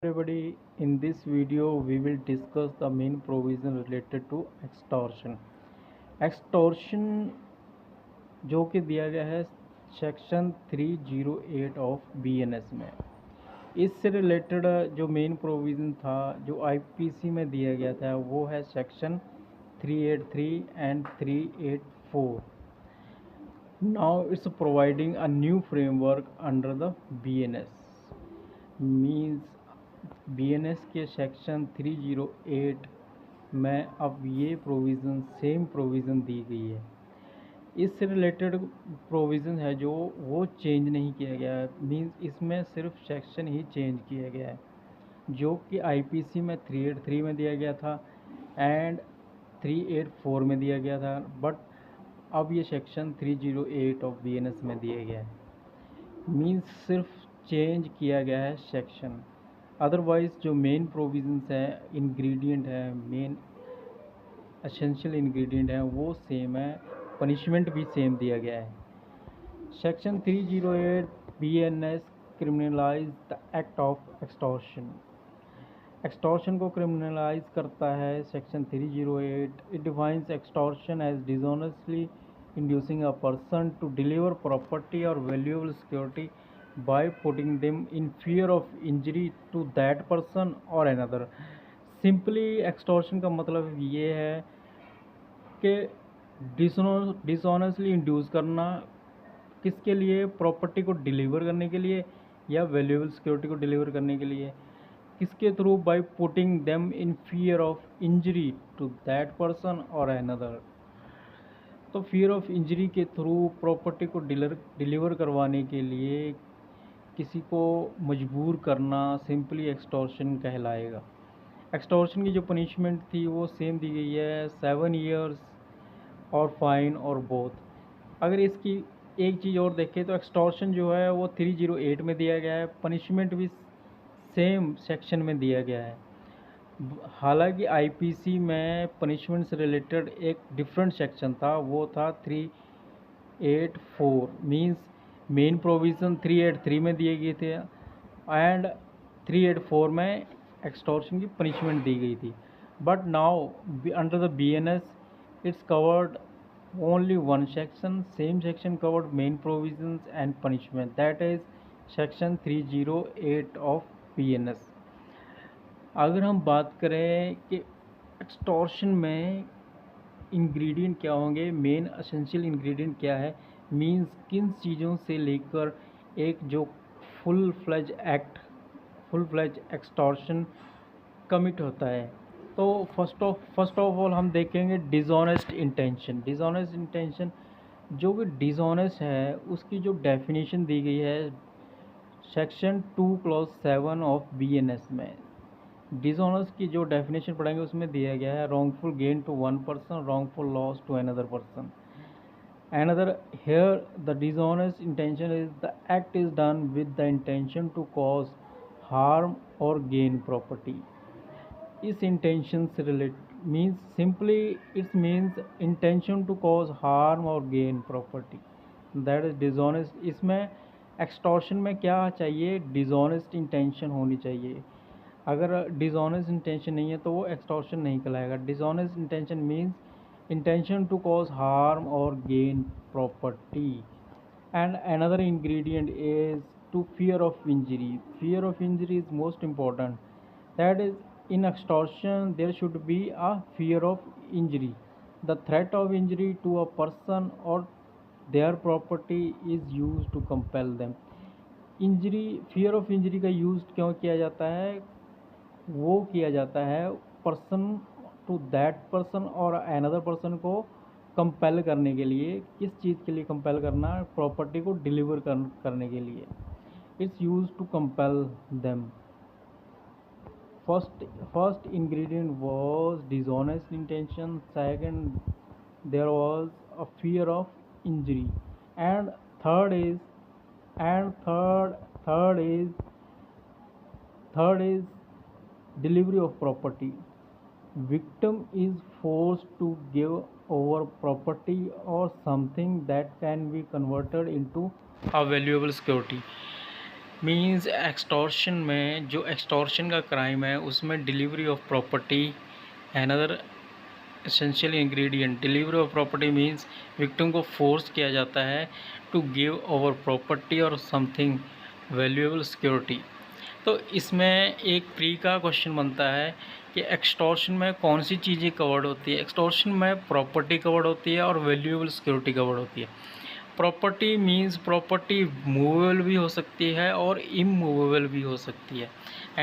Everybody, in this video we will discuss the main provision related to extortion. Extortion जो कि दिया गया है सेक्शन 308 ऑफ BNS में। इससे रिलेटेड जो मेन प्रोविज़न था जो आईपीसी में दिया गया था वो है section 383 and 384। Now it's providing a new framework under the BNS, means BNS के सेक्शन 308 में अब ये प्रोविज़न सेम प्रोविज़न दी गई है। इससे रिलेटेड प्रोविज़न है जो वो चेंज नहीं किया गया है, मीन्स इसमें सिर्फ सेक्शन ही चेंज किया गया है जो कि आईपीसी में 383 में दिया गया था एंड 384 में दिया गया था, बट अब ये सेक्शन 308 ऑफ BNS में दिया गया है। मीन्स सिर्फ चेंज किया गया है सेक्शन, अदरवाइज़ जो मेन प्रोविजंस है, इंग्रेडिएंट है, मेन एसेंशियल इंग्रेडिएंट है वो सेम है, पनिशमेंट भी सेम दिया गया है। Section 308 BNS criminalise the act of extortion. Extortion को क्रिमिनलाइज करता है section 308। It defines extortion as dishonestly inducing a person to deliver property और valuable security by putting them in fear of injury to that person or another। Simply extortion का मतलब ये है कि dishonestly induce करना, किसके लिए? प्रॉपर्टी को डिलीवर करने के लिए या वैल्यूएबल सिक्योरिटी को डिलीवर करने के लिए। किसके through? By putting them in fear of injury to that person और अनदर। तो फियर ऑफ इंजरी के थ्रू प्रॉपर्टी को डिलीवर करवाने के लिए किसी को मजबूर करना सिंपली एक्सटॉर्शन कहलाएगा। एक्सटॉर्शन की जो पनिशमेंट थी वो सेम दी गई है, 7 ईयर्स और फाइन और बोथ। अगर इसकी एक चीज़ और देखें तो एक्सटॉर्शन जो है वो 308 में दिया गया है, पनिशमेंट भी सेम सेक्शन में दिया गया है। हालांकि आईपीसी में पनिशमेंट से रिलेटेड एक डिफरेंट सेक्शन था, वो था 384। मीन्स मेन प्रोविज़न 383 में दिए गए थे एंड 384 में एक्सटॉर्शन की पनिशमेंट दी गई थी। But now under the BNS it's covered only one section, same section covered main provisions and punishment, that is section 308 of BNS। अगर हम बात करें कि एक्सटॉर्शन में इंग्रेडिएंट क्या होंगे, मेन एसेंशियल इंग्रेडिएंट क्या है, मींस किन चीज़ों से लेकर एक जो फुल फ्लेज एक्सटॉर्शन कमिट होता है। तो फर्स्ट ऑफ ऑल हम देखेंगे डिसऑनेस्ट इंटेंशन। जो कि डिसऑनेस्ट है उसकी जो डेफिनेशन दी गई है सेक्शन 2 क्लॉज 7 ऑफ BNS में। डिसऑनेस्ट की जो डेफिनेशन पढ़ेंगे उसमें दिया गया है wrongful gain to one person, wrongful loss to another person. Another, here the dishonest intention is the act is done with the intention to cause harm or gain property। इस intention से relate means simply it's means intention to cause harm और gain property, that is dishonest. इसमें extortion में क्या चाहिए? Dishonest intention होनी चाहिए। अगर डिसऑनेस्ट इंटेंशन नहीं है तो वो एक्सटॉर्शन नहीं कहलाएगा। Dishonest intention means intention to cause harm or gain property। And another ingredient is to fear of injury. Fear of injury is most important, that is in extortion there should be a fear of injury, the threat of injury to a person or their property is used to compel them। Injury, fear of injury का use क्यों किया जाता है? वो किया जाता है person to that person और अनदर पर्सन को कंपेल करने के लिए। किस चीज़ के लिए कंपेल करना? प्रॉपर्टी को डिलीवर करने के लिए। It's use to compel them. First ingredient was dishonest intention, second there was a fear of injury and third is and third is delivery of property। Victim is forced to give over property or something that can be converted into a valuable security। Means extortion में जो extortion का crime है उसमें delivery of property another essential ingredient. Delivery of property means victim को force किया जाता है to give over property और समथिंग वैल्यूएबल सिक्योरिटी। तो इसमें एक प्री का क्वेश्चन बनता है कि एक्सटॉर्शन में कौन सी चीज़ें कवर्ड होती है। एक्सटॉर्शन में प्रॉपर्टी कवर्ड होती है और वैल्यूएबल सिक्योरिटी कवर्ड होती है। प्रॉपर्टी मीन्स प्रॉपर्टी मूवेबल भी हो सकती है और इमूवेबल भी हो सकती है।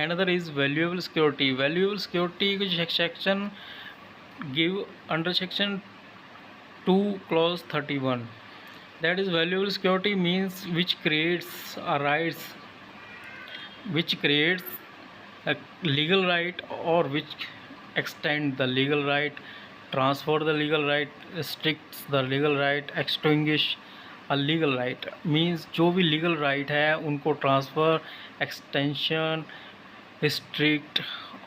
Another is valuable security. Valuable security कुछ section give under section 2 clause 31, that is valuable security means which creates a rights, which creates a legal right or which extend the legal right, transfer the legal right, restricts the legal right, extinguish a legal right means जो भी legal right है उनको transfer, extension, restrict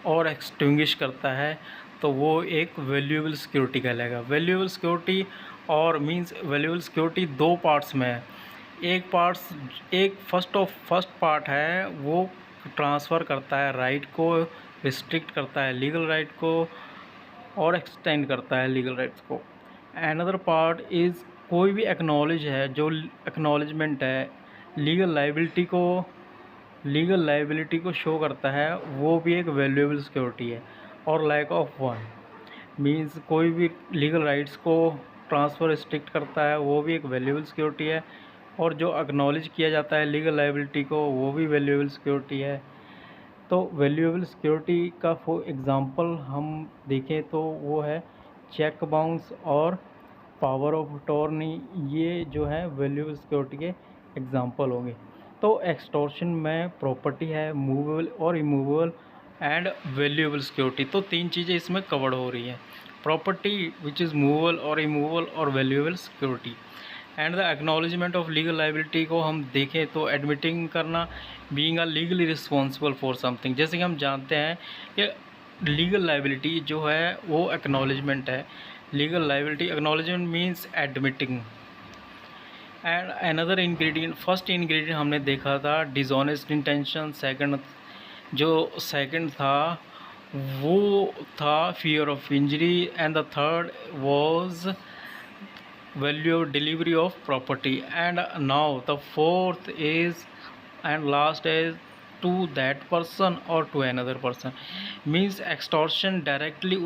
और extinguish करता है तो वो एक वैल्यूएबल सिक्योरिटी कहलाएगा। वैल्यूएबल सिक्योरिटी और मींस वैल्यूएबल सिक्योरिटी दो पार्ट्स में है। एक फर्स्ट पार्ट है वो ट्रांसफ़र करता है राइट को, रिस्ट्रिक्ट करता है लीगल राइट को और एक्सटेंड करता है लीगल राइट्स को। अनदर पार्ट इज़ कोई भी एक्नॉलेज है, जो एक्नॉलेजमेंट है लीगल लाइबिलिटी को शो करता है, वो भी एक वैल्यूएबल सिक्योरिटी है। और लैक ऑफ वन मीन्स कोई भी लीगल राइट्स को ट्रांसफ़र रिस्ट्रिक्ट करता है, वो भी एक वैल्यूएबल सिक्योरिटी है। और जो एक्नॉलेज किया जाता है लीगल लाइबिलिटी को, वो भी वैल्यूएबल सिक्योरिटी है। तो वैल्यूएबल सिक्योरिटी का फॉर एग्ज़ाम्पल हम देखें तो वो है चेक बाउंस और पावर ऑफ अटॉर्नी। ये जो है वैल्यूएबल सिक्योरिटी के एग्ज़ाम्पल होंगे। तो एक्सटॉर्शन में प्रॉपर्टी है, मूवेबल और इमूवेबल एंड वैल्यूएबल सिक्योरिटी। तो तीन चीज़ें इसमें कवर्ड हो रही हैं, प्रॉपर्टी विच इज़ मूवेबल और इमूवेबल और valuable security. And the acknowledgement of legal liability को हम देखें तो एडमिटिंग करना, being a legally responsible for something. जैसे कि हम जानते हैं कि लीगल लाइबिलिटी जो है वो एक्नॉलेजमेंट है। Legal liability acknowledgement means admitting. And another ingredient, first ingredient हमने देखा था डिसऑनेस्ट इंटेंशन, सेकंड था वो था fear of injury and the third was value delivery of property, and now the fourth is and last is to that person or to another person means extortion directly